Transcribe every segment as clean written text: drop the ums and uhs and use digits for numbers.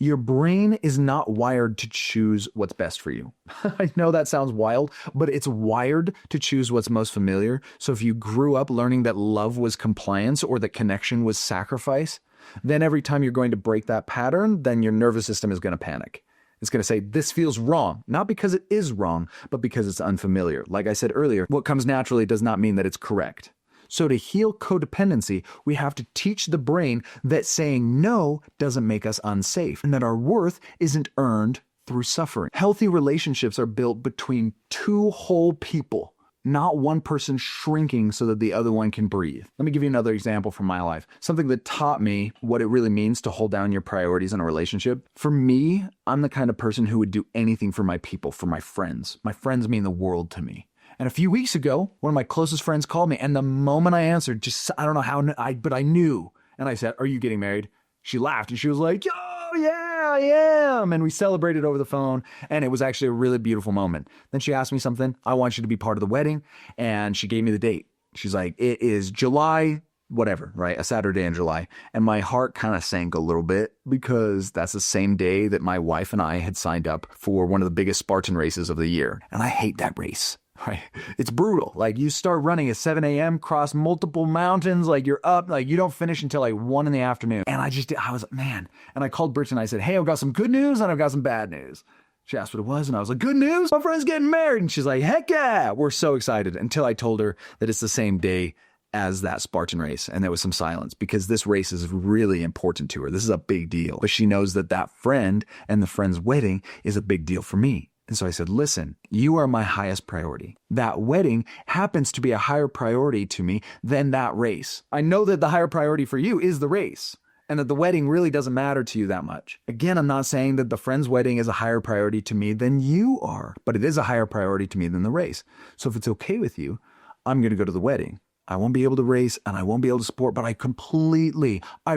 Your brain is not wired to choose what's best for you. I know that sounds wild, but it's wired to choose what's most familiar. So if you grew up learning that love was compliance or that connection was sacrifice, then every time you're going to break that pattern, then your nervous system is going to panic. It's going to say, this feels wrong, not because it is wrong, but because it's unfamiliar. Like I said earlier, what comes naturally does not mean that it's correct. So to heal codependency, we have to teach the brain that saying no doesn't make us unsafe and that our worth isn't earned through suffering. Healthy relationships are built between two whole people, not one person shrinking so that the other one can breathe. Let me give you another example from my life. Something that taught me what it really means to hold down your priorities in a relationship. For me, I'm the kind of person who would do anything for my people, for my friends. My friends mean the world to me. And a few weeks ago, one of my closest friends called me, and the moment I answered, I don't know how, but I knew. And I said, "Are you getting married?" She laughed and she was like, "Oh yeah, I am." And we celebrated over the phone, and it was actually a really beautiful moment. Then she asked me something. "I want you to be part of the wedding." And she gave me the date. She's like, "It is July, whatever, right? A Saturday in July." And my heart kind of sank a little bit because that's the same day that my wife and I had signed up for one of the biggest Spartan races of the year. And I hate that race. Right? It's brutal. Like you start running at 7 a.m., cross multiple mountains, like you're up, like you don't finish until like 1 in the afternoon. And I was, man. And I called Bridget and I said, "Hey, I've got some good news and I've got some bad news." She asked what it was and I was like, "Good news, my friend's getting married." And she's like, "Heck yeah." We're so excited until I told her that it's the same day as that Spartan race. And there was some silence because this race is really important to her. This is a big deal. But she knows that that friend and the friend's wedding is a big deal for me. And so I said, "Listen, you are my highest priority. That wedding happens to be a higher priority to me than that race. I know that the higher priority for you is the race and that the wedding really doesn't matter to you that much." Again, I'm not saying that the friend's wedding is a higher priority to me than you are, but it is a higher priority to me than the race. So if it's okay with you, I'm going to go to the wedding. I won't be able to race and I won't be able to support, but I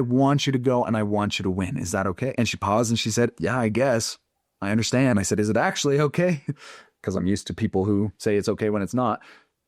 want you to go and I want you to win. Is that okay? And she paused and she said, "Yeah, I guess. I understand." I said, "Is it actually okay?" Because I'm used to people who say it's okay when it's not.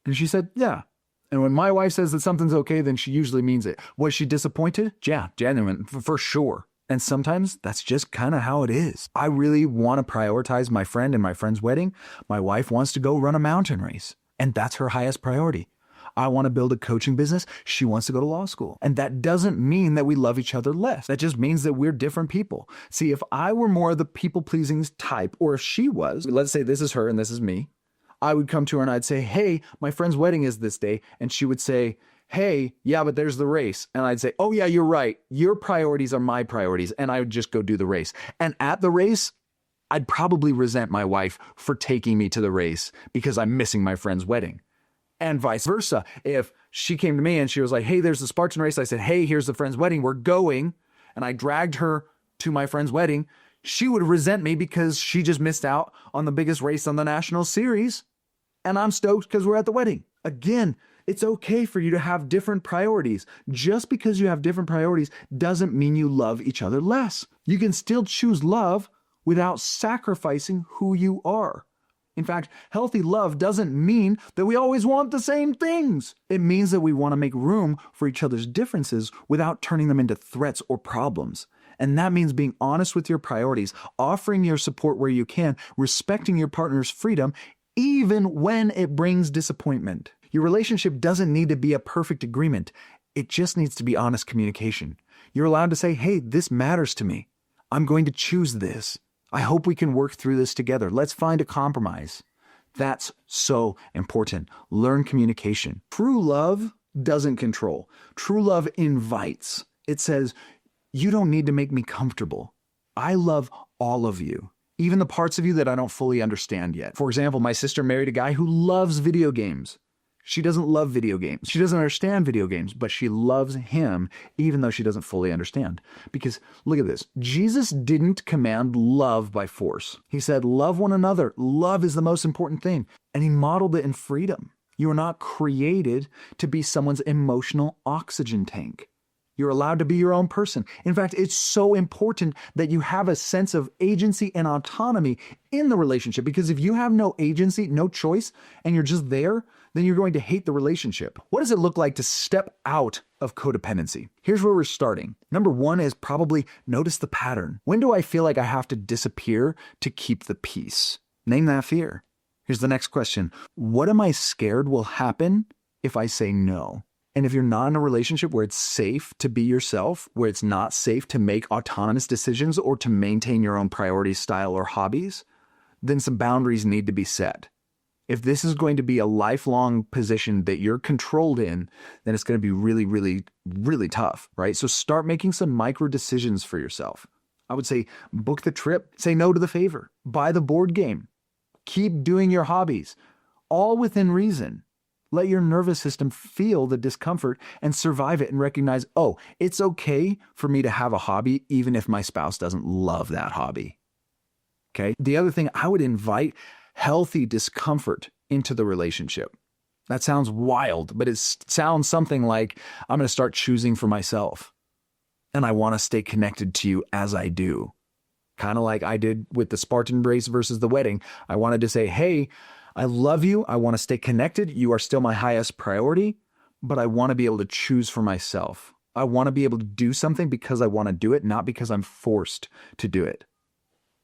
And she said, "Yeah." And when my wife says that something's okay, then she usually means it. Was she disappointed? Yeah, genuine, for sure. And sometimes that's just kind of how it is. I really want to prioritize my friend and my friend's wedding. My wife wants to go run a mountain race, and that's her highest priority. I want to build a coaching business. She wants to go to law school. And that doesn't mean that we love each other less. That just means that we're different people. See, if I were more of the people-pleasing type, or if she was, let's say this is her and this is me, I would come to her and I'd say, "Hey, my friend's wedding is this day." And she would say, "Hey, yeah, but there's the race." And I'd say, "Oh yeah, you're right. Your priorities are my priorities." And I would just go do the race. And at the race, I'd probably resent my wife for taking me to the race because I'm missing my friend's wedding. And vice versa. If she came to me and she was like, "Hey, there's the Spartan race." I said, "Hey, here's the friend's wedding. We're going." And I dragged her to my friend's wedding. She would resent me because she just missed out on the biggest race on the national series. And I'm stoked because we're at the wedding. Again, it's okay for you to have different priorities. Just because you have different priorities doesn't mean you love each other less. You can still choose love without sacrificing who you are. In fact, healthy love doesn't mean that we always want the same things. It means that we want to make room for each other's differences without turning them into threats or problems. And that means being honest with your priorities, offering your support where you can, respecting your partner's freedom, even when it brings disappointment. Your relationship doesn't need to be a perfect agreement. It just needs to be honest communication. You're allowed to say, "Hey, this matters to me. I'm going to choose this. I hope we can work through this together. Let's find a compromise." That's so important. Learn communication. True love doesn't control. True love invites. It says, "You don't need to make me comfortable. I love all of you, even the parts of you that I don't fully understand yet." For example, my sister married a guy who loves video games. She doesn't love video games. She doesn't understand video games, but she loves him even though she doesn't fully understand. Because look at this. Jesus didn't command love by force. He said, "Love one another." Love is the most important thing. And he modeled it in freedom. You are not created to be someone's emotional oxygen tank. You're allowed to be your own person. In fact, it's so important that you have a sense of agency and autonomy in the relationship, because if you have no agency, no choice, and you're just there, then you're going to hate the relationship. What does it look like to step out of codependency? Here's where we're starting. Number one is probably notice the pattern. When do I feel like I have to disappear to keep the peace? Name that fear. Here's the next question. What am I scared will happen if I say no? And if you're not in a relationship where it's safe to be yourself, where it's not safe to make autonomous decisions or to maintain your own priority, style, or hobbies, then some boundaries need to be set. If this is going to be a lifelong position that you're controlled in, then it's going to be really, really, really tough, right? So start making some micro decisions for yourself. I would say book the trip, say no to the favor, buy the board game, keep doing your hobbies, all within reason. Let your nervous system feel the discomfort and survive it and recognize, oh, it's okay for me to have a hobby even if my spouse doesn't love that hobby. Okay? The other thing, I would invite healthy discomfort into the relationship. That sounds wild, but it sounds something like, I'm going to start choosing for myself. And I want to stay connected to you as I do. Kind of like I did with the Spartan race versus the wedding. I wanted to say, hey, I love you. I want to stay connected. You are still my highest priority, but I want to be able to choose for myself. I want to be able to do something because I want to do it, not because I'm forced to do it.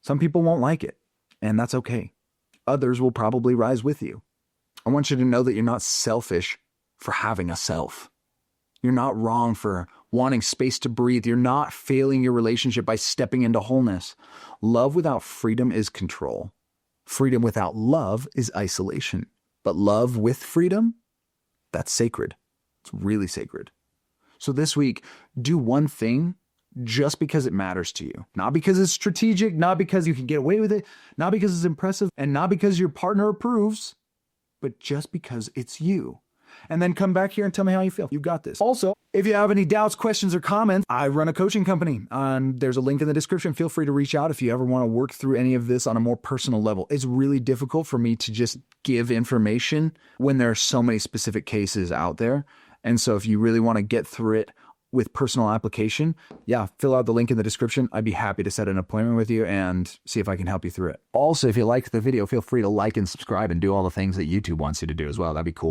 Some people won't like it, and that's okay. Others will probably rise with you. I want you to know that you're not selfish for having a self. You're not wrong for wanting space to breathe. You're not failing your relationship by stepping into wholeness. Love without freedom is control. Freedom without love is isolation. But love with freedom, that's sacred. It's really sacred. So this week, do one thing just because it matters to you. Not because it's strategic, not because you can get away with it, not because it's impressive, and not because your partner approves, but just because it's you. And then come back here and tell me how you feel. You got this. Also, if you have any doubts, questions, or comments, I run a coaching company. There's a link in the description. Feel free to reach out if you ever want to work through any of this on a more personal level. It's really difficult for me to just give information when there are so many specific cases out there. And so if you really want to get through it with personal application, fill out the link in the description. I'd be happy to set an appointment with you and see if I can help you through it. Also, if you liked the video, feel free to like and subscribe and do all the things that YouTube wants you to do as well. That'd be cool.